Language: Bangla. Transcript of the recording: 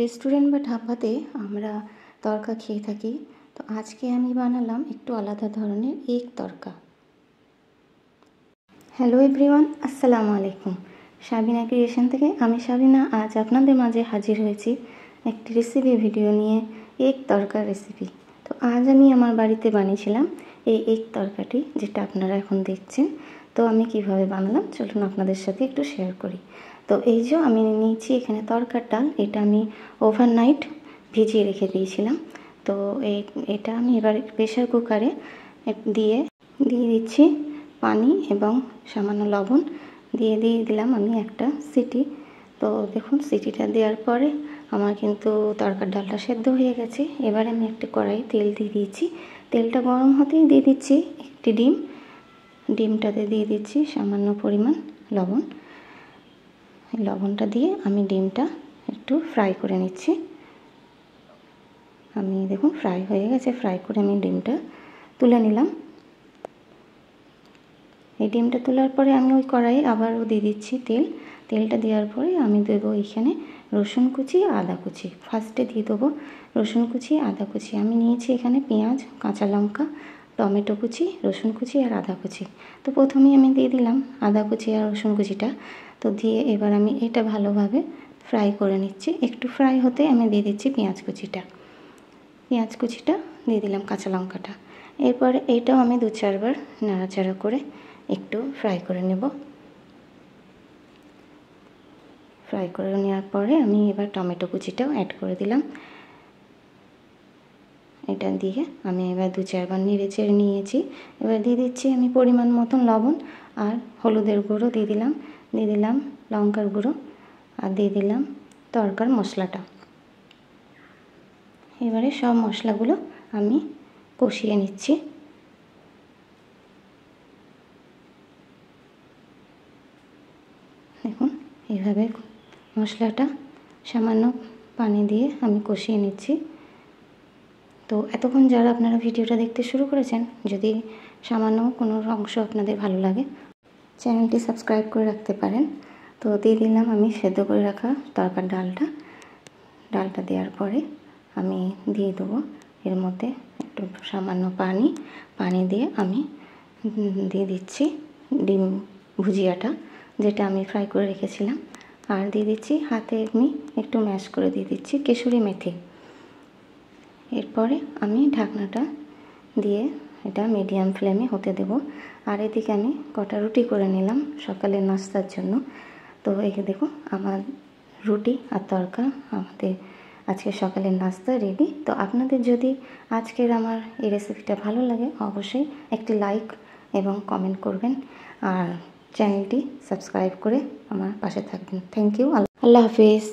রেস্টুরেন্ট বা ধাবাতে আমরা তড়কা খেয়ে থাকি। তো আজকে আমি বানালাম একটু আলাদা ধরনের এগ তড়কা। হ্যালো এভরিওয়ান, আসসালামু আলাইকুম। সাবিনা ক্রিয়েশন থেকে আমি সাবিনা আজ আপনাদের মাঝে হাজির হয়েছি একটি রেসিপি ভিডিও নিয়ে, এগ তড়কার রেসিপি। তো আজ আমি আমার বাড়িতে বানিয়েছিলাম এই এগ তড়কাটি, যেটা আপনারা এখন দেখছেন। তো আমি কিভাবে বানালাম চলুন আপনাদের সাথে একটু শেয়ার করি। তো এই যে আমি নিয়েছি এখানে তড়কার ডাল, এটা আমি ওভারনাইট ভিজিয়ে রেখে দিয়েছিলাম। তো এটা আমি এবার প্রেশার কুকারে দিয়ে দিচ্ছি পানি এবং সামান্য লবণ দিয়ে দিলাম আমি একটা সিটি। তো দেখুন সিটিটা দেওয়ার পরে আমার কিন্তু তড়কার ডালটা সেদ্ধ হয়ে গেছে। এবার আমি একটা কড়াই তেল দিয়ে দিয়েছি। তেলটা গরম হতেই দিয়ে দিচ্ছি একটি ডিম। ডিমটাতে দিয়ে দিচ্ছি সামান্য পরিমাণ লবণ। লবণটা দিয়ে আমি ডিমটা একটু ফ্রাই করে নিচ্ছি। আমি দেখুন ফ্রাই হয়ে গেছে, ফ্রাই করে আমি ডিমটা তুলে নিলাম। এই ডিমটা তোলার পরে আমি ওই কড়াইয়ে আবারও দিয়ে দিচ্ছি তেল। তেলটা দেওয়ার পরে আমি দেবো এখানে রসুন কুচি, আদা কুচি। ফার্স্টে দিয়ে দেবো রসুন কুচি, আদা কুচি। আমি নিয়েছি এখানে পেঁয়াজ, কাঁচা লঙ্কা, টমেটো কুচি, রসুন কুচি আর আদা কুচি। তো প্রথমেই আমি দিয়ে দিলাম আদা কুচি আর রসুন কুচিটা। তো দিয়ে এবার আমি এটা ভালোভাবে ফ্রাই করে নিচ্ছি। একটু ফ্রাই হতে আমি দিয়ে দিচ্ছি পেঁয়াজ কুচিটা। পেঁয়াজ কুচিটা দিয়ে দিলাম, কাঁচা লঙ্কাটা। এরপরে এইটাও আমি 2-4 বার নাড়াচাড়া করে একটু ফ্রাই করে নেব। ফ্রাই করে নেওয়ার পরে আমি এবার টমেটো কুচিটাও অ্যাড করে দিলাম। এটা দিয়ে আমি এবার 2-4 বার নেড়ে চেড়ে নিয়েছি। এবার দিয়ে দিচ্ছি আমি পরিমাণ মতন লবণ আর হলুদের গুঁড়ো দিয়ে দিলাম লঙ্কার গুঁড়ো আর দিয়ে দিলাম তড়কার মশলাটা। এবারে সব মশলাগুলো আমি কষিয়ে নিচ্ছি। দেখুন এইভাবে মশলাটা সামান্য পানি দিয়ে আমি কষিয়ে নিচ্ছি। তো এতক্ষণ যারা আপনারা ভিডিওটা দেখতে শুরু করেছেন, যদি সামান্য কোনো অংশ আপনাদের ভালো লাগে চ্যানেলটি সাবস্ক্রাইব করে রাখতে পারেন। তো দিয়ে দিলাম আমি সেদ্ধ করে রাখা তড়কার ডালটা দেওয়ার পরে আমি দিয়ে দেবো এর মধ্যে একটু সামান্য পানি দিয়ে আমি দিয়ে দিচ্ছি ডিম ভুজিয়াটা, যেটা আমি ফ্রাই করে রেখেছিলাম। আর দিয়ে দিচ্ছি হাতে আমি একটু ম্যাশ করে দিয়ে দিচ্ছি কেশরি মেথি। এরপরে আমি ঢাকনাটা দিয়ে এটা মিডিয়াম ফ্লেমে হতে দেব। আর এদিকে আমি কটা রুটি করে নিলাম সকালের নাস্তার জন্য। তো এই দেখুন আমার রুটি আর তড়কা আমাদের আজকে সকালের নাস্তা রেডি। তো আপনাদের যদি আজকের আমার এই রেসিপিটা ভালো লাগে অবশ্যই একটি লাইক এবং কমেন্ট করবেন আর চ্যানেলটি সাবস্ক্রাইব করে আমার পাশে থাকবেন। Thank you. আল্লাহ হাফেজ।